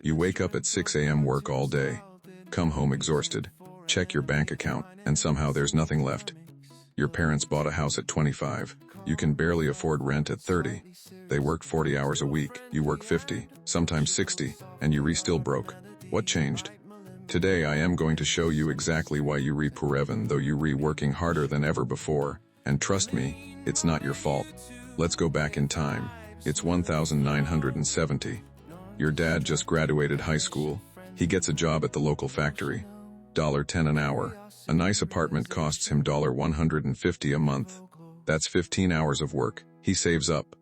You wake up at 6 a.m. work all day. Come home exhausted. Check your bank account, and somehow there's nothing left. Your parents bought a house at 25. You can barely afford rent at 30. They worked 40 hours a week. You work 50, sometimes 60, and you still broke. What changed? Today I am going to show you exactly why you poor though you working harder than ever before. And trust me, it's not your fault. Let's go back in time. It's 1970. Your dad just graduated high school. He gets a job at the local factory. $10 an hour. A nice apartment costs him $150 a month. That's 15 hours of work. He saves up.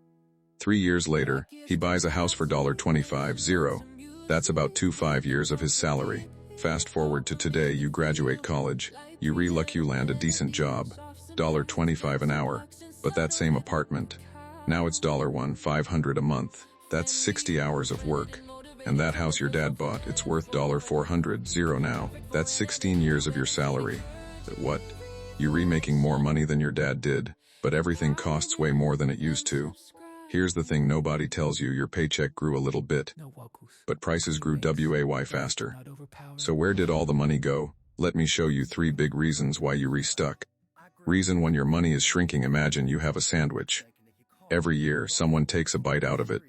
3 years later, he buys a house for $25. That's about 5 years of his salary. Fast forward to today, you graduate college. You luck you land a decent job. $25 an hour. But that same apartment. Now it's $500 a month. That's 60 hours of work. And that house your dad bought, it's worth $400 now. That's 16 years of your salary. What? You making more money than your dad did, but everything costs way more than it used to. Here's the thing nobody tells you, your paycheck grew a little bit, but prices grew way faster. So where did all the money go? Let me show you 3 big reasons why you stuck. Reason 1, your money is shrinking. Imagine you have a sandwich. Every year, someone takes a bite out of it.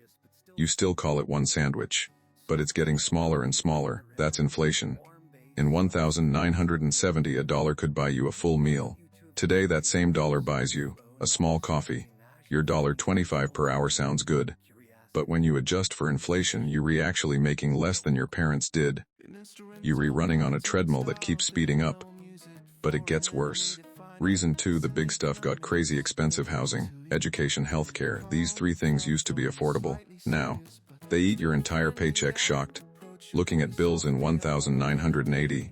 You still call it one sandwich, but it's getting smaller and smaller. That's inflation. In 1970, a dollar could buy you a full meal. Today, that same dollar buys you a small coffee. Your $25 per hour sounds good. But when you adjust for inflation, you actually making less than your parents did. You running on a treadmill that keeps speeding up. But it gets worse. Reason 2, the big stuff got crazy expensive. Housing, education, healthcare. These 3 things used to be affordable. Now, they eat your entire paycheck. Shocked? Looking at bills in 1980.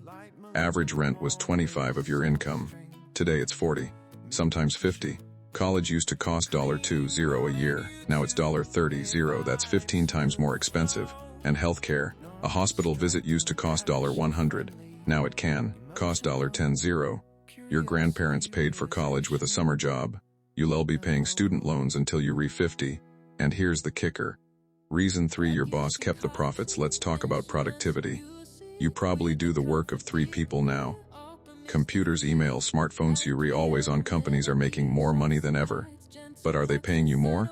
Average rent was 25 of your income. Today it's 40, sometimes 50. College used to cost $20 a year. Now it's $30. That's 15 times more expensive. And healthcare, a hospital visit used to cost $100. Now it can cost $10. Your grandparents paid for college with a summer job. You'll be paying student loans until you 50. And here's the kicker. Reason 3, your boss kept the profits. Let's talk about productivity. You probably do the work of 3 people now. Computers, email, smartphones. You always on. Companies are making more money than ever. But are they paying you more?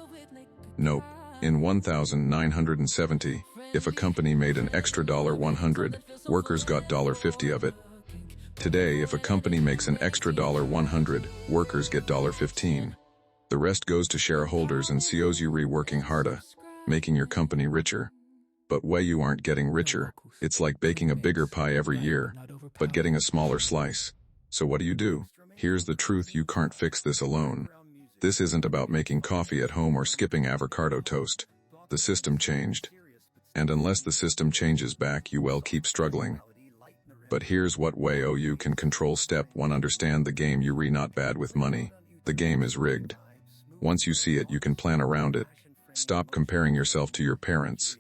Nope. In 1970, if a company made an extra $100, workers got $50 of it. Today, if a company makes an extra $100, workers get $15. The rest goes to shareholders and CEOs. You working harder, making your company richer. But way you aren't getting richer. It's like baking a bigger pie every year, but getting a smaller slice. So what do? Here's the truth, you can't fix this alone. This isn't about making coffee at home or skipping avocado toast. The system changed. And unless the system changes back, you keep struggling. But here's what way you can control. Step 1, understand the game. You not bad with money. The game is rigged. Once you see it, you can plan around it. Stop comparing yourself to your parents.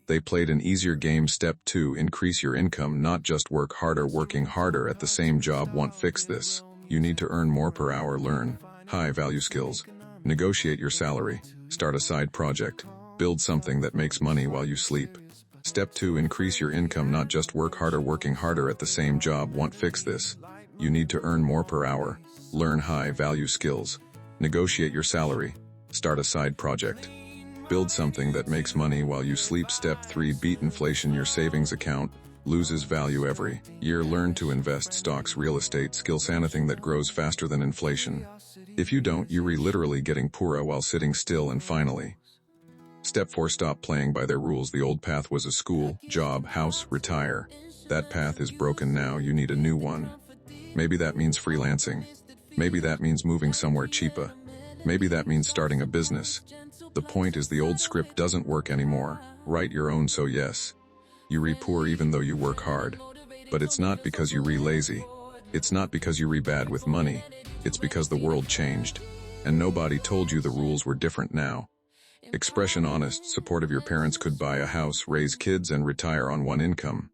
They played an easier game. Step 2, increase your income, not just work harder. Working harder at the same job won't fix this. You need to earn more per hour. Learn high-value skills. Negotiate your salary. Start a side project. Build something that makes money while you sleep. Step 2, increase your income, not just work harder. Working harder at the same job won't fix this. You need to earn more per hour. Learn high-value skills. Negotiate your salary. Start a side project. Build something that makes money while you sleep. Step 3, beat inflation. Your savings account loses value every year. Learn to invest, stocks, real estate, skills, anything that grows faster than inflation. If you don't, you literally getting poorer while sitting still. And finally, Step 4, stop playing by their rules. The old path was a school, job, house, retire. That path is broken now. You need a new one. Maybe that means freelancing. Maybe that means moving somewhere cheaper. Maybe that means starting a business. The point is, the old script doesn't work anymore. Write your own. So yes, you poor even though you work hard. But it's not because you lazy. It's not because you bad with money. It's because the world changed. And nobody told you the rules were different now. Expression: honest, supportive. Your parents could buy a house, raise kids, and retire on one income.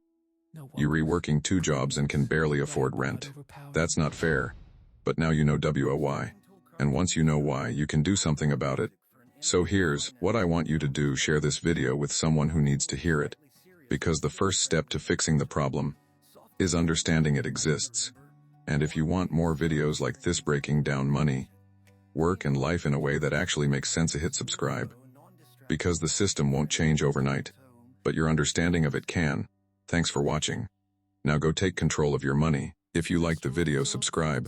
You working 2 jobs and can barely afford rent. That's not fair. But now you know why. And once you know why, you can do something about it. So here's what I want you to do. Share this video with someone who needs to hear it. Because the first step to fixing the problem is understanding it exists. And if you want more videos like this breaking down money, work, and life in a way that actually makes sense, hit subscribe. Because the system won't change overnight, but your understanding of it can. Thanks for watching. Now go take control of your money. If you like the video, subscribe.